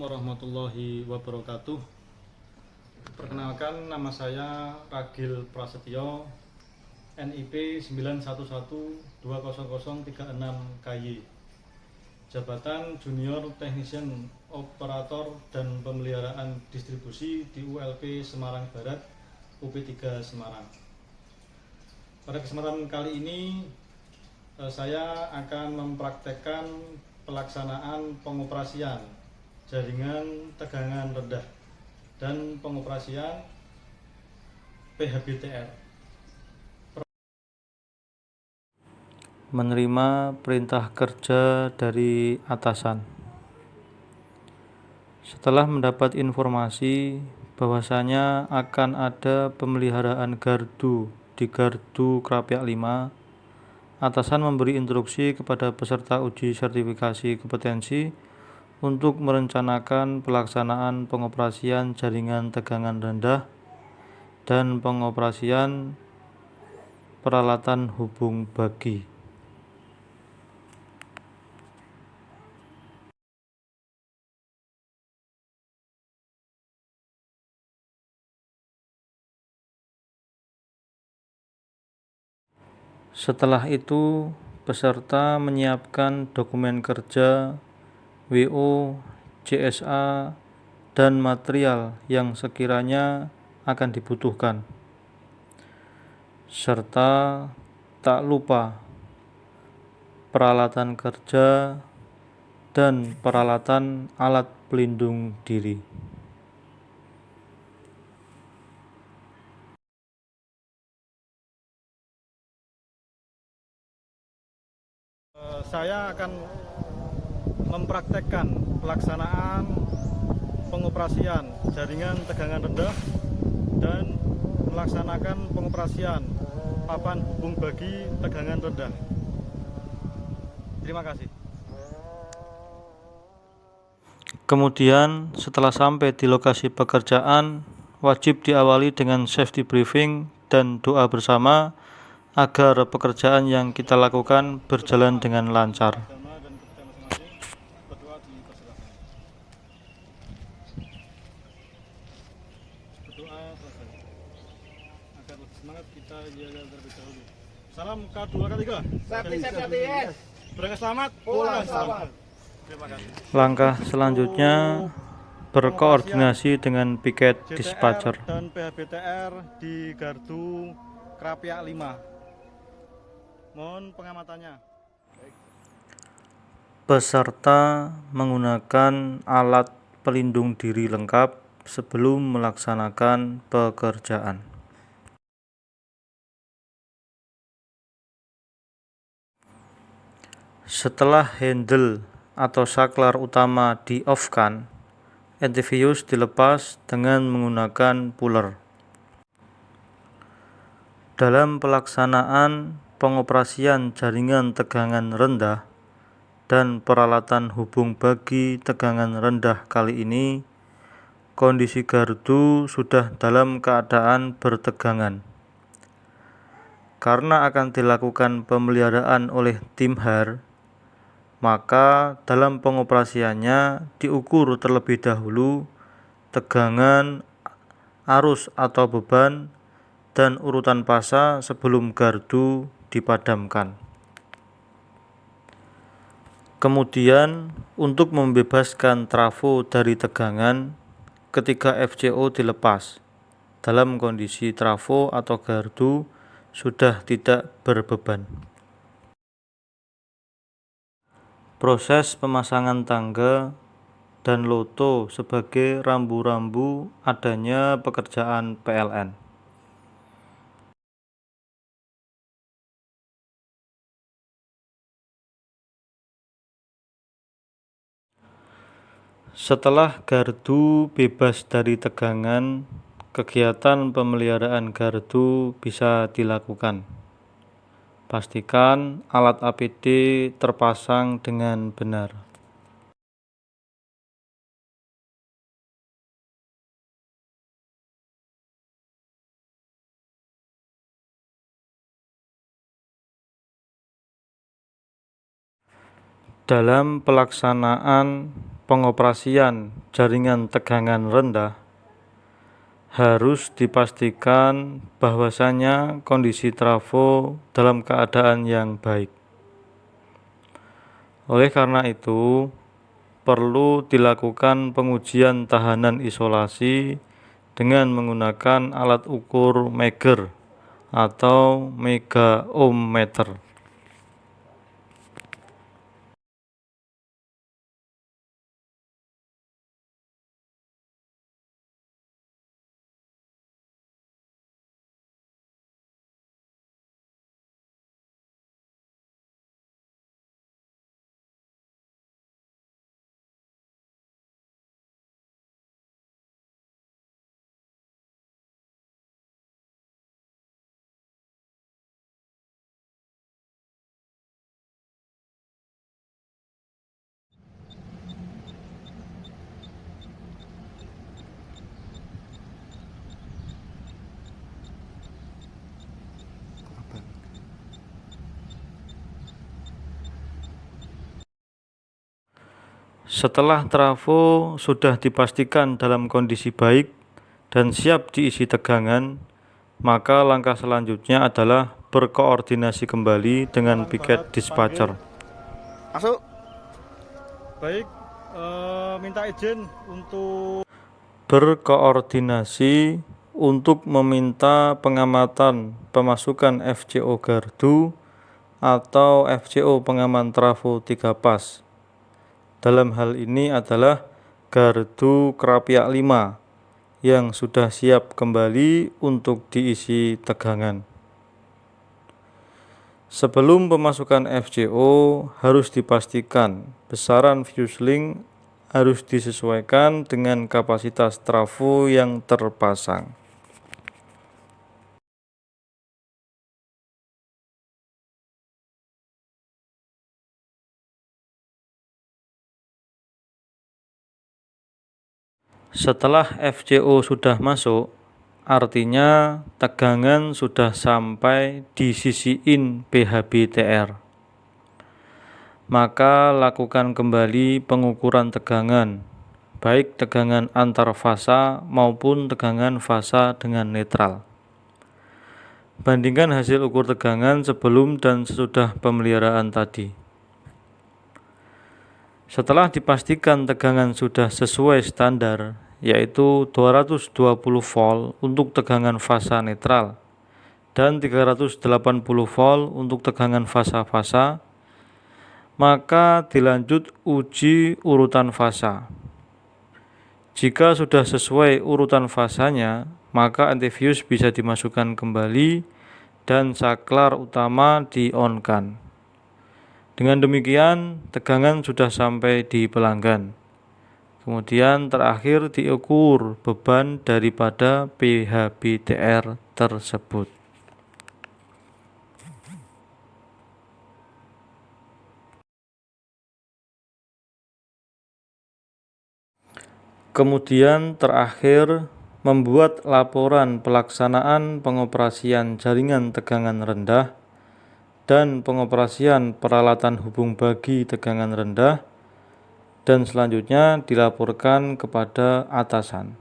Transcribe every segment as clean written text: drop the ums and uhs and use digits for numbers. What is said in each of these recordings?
warahmatullahi wabarakatuh. Perkenalkan, nama saya Ragil Prasetyo, NIP 911200036KY, jabatan Junior Technician Operator dan Pemeliharaan Distribusi di ULP Semarang Barat, UP3 Semarang. Pada kesempatan kali ini saya akan mempraktekkan pelaksanaan pengoperasian jaringan tegangan rendah dan pengoperasian PHBTR. Menerima perintah kerja dari atasan. Setelah mendapat informasi bahwasanya akan ada pemeliharaan gardu di gardu Krapyak 5, atasan memberi instruksi kepada peserta uji sertifikasi kompetensi untuk merencanakan pelaksanaan pengoperasian jaringan tegangan rendah dan pengoperasian peralatan hubung bagi. Setelah itu, peserta menyiapkan dokumen kerja, WO, CSA, dan material yang sekiranya akan dibutuhkan, serta tak lupa peralatan kerja dan peralatan alat pelindung diri. Saya akan mempraktekkan pelaksanaan pengoperasian jaringan tegangan rendah dan melaksanakan pengoperasian papan hubung bagi tegangan rendah. Terima kasih. Kemudian setelah sampai di lokasi pekerjaan, wajib diawali dengan safety briefing dan doa bersama agar pekerjaan yang kita lakukan berjalan dengan lancar. Agar lebih semangat kita jaga terlebih dahulu. Salam K2 K3. Safety yes. Berangkat selamat, pulang selamat. Terima kasih. Langkah selanjutnya berkoordinasi dengan piket dispatcher dan PHBTR di gardu Krapyak 5. Mohon pengamatannya. Peserta menggunakan alat pelindung diri lengkap sebelum melaksanakan pekerjaan. Setelah handle atau saklar utama di-off-kan, antivirus dilepas dengan menggunakan puller. Dalam pelaksanaan pengoperasian jaringan tegangan rendah dan peralatan hubung bagi tegangan rendah kali ini, kondisi gardu sudah dalam keadaan bertegangan. Karena akan dilakukan pemeliharaan oleh tim HAR, maka dalam pengoperasiannya diukur terlebih dahulu tegangan, arus atau beban, dan urutan fasa sebelum gardu dipadamkan. Kemudian untuk membebaskan trafo dari tegangan ketika FCO dilepas dalam kondisi trafo atau gardu sudah tidak berbeban. Proses pemasangan tangga dan loto sebagai rambu-rambu adanya pekerjaan PLN. Setelah gardu bebas dari tegangan, kegiatan pemeliharaan gardu bisa dilakukan. Pastikan alat APD terpasang dengan benar. Dalam pelaksanaan pengoperasian jaringan tegangan rendah, harus dipastikan bahwasanya kondisi trafo dalam keadaan yang baik. Oleh karena itu, perlu dilakukan pengujian tahanan isolasi dengan menggunakan alat ukur Megger atau mega ohm meter. Setelah trafo sudah dipastikan dalam kondisi baik dan siap diisi tegangan, maka langkah selanjutnya adalah berkoordinasi kembali dengan piket dispatcher. Masuk. Baik, minta izin untuk berkoordinasi untuk meminta pengamatan pemasukan FCO gardu atau FCO pengaman trafo 3 pas. Dalam hal ini adalah gardu Krapiak 5 yang sudah siap kembali untuk diisi tegangan. Sebelum pemasukan FCO, harus dipastikan besaran fuse link harus disesuaikan dengan kapasitas trafo yang terpasang. Setelah FCO sudah masuk, artinya tegangan sudah sampai di sisi in PHBTR. Maka lakukan kembali pengukuran tegangan, baik tegangan antar fasa maupun tegangan fasa dengan netral. Bandingkan hasil ukur tegangan sebelum dan sesudah pemeliharaan tadi. Setelah dipastikan tegangan sudah sesuai standar, yaitu 220 volt untuk tegangan fasa netral dan 380 volt untuk tegangan fasa-fasa, maka dilanjut uji urutan fasa. Jika sudah sesuai urutan fasanya, maka antifuse bisa dimasukkan kembali dan saklar utama di-on-kan. Dengan demikian, tegangan sudah sampai di pelanggan. Kemudian terakhir diukur beban daripada PHBTR tersebut. Kemudian terakhir membuat laporan pelaksanaan pengoperasian jaringan tegangan rendah dan pengoperasian peralatan hubung bagi tegangan rendah, dan selanjutnya dilaporkan kepada atasan.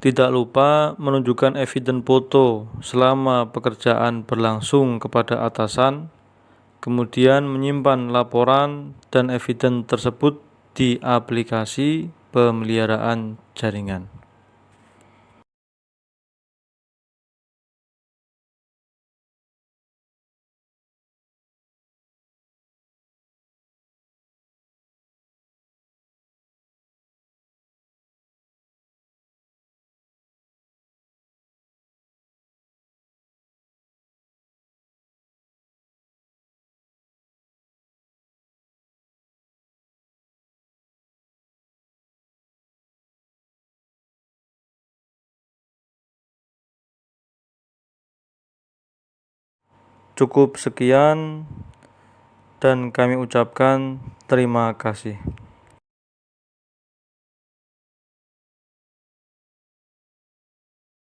Tidak lupa menunjukkan evidence foto selama pekerjaan berlangsung kepada atasan, kemudian menyimpan laporan dan evidence tersebut di aplikasi pemeliharaan jaringan. Cukup sekian dan kami ucapkan terima kasih.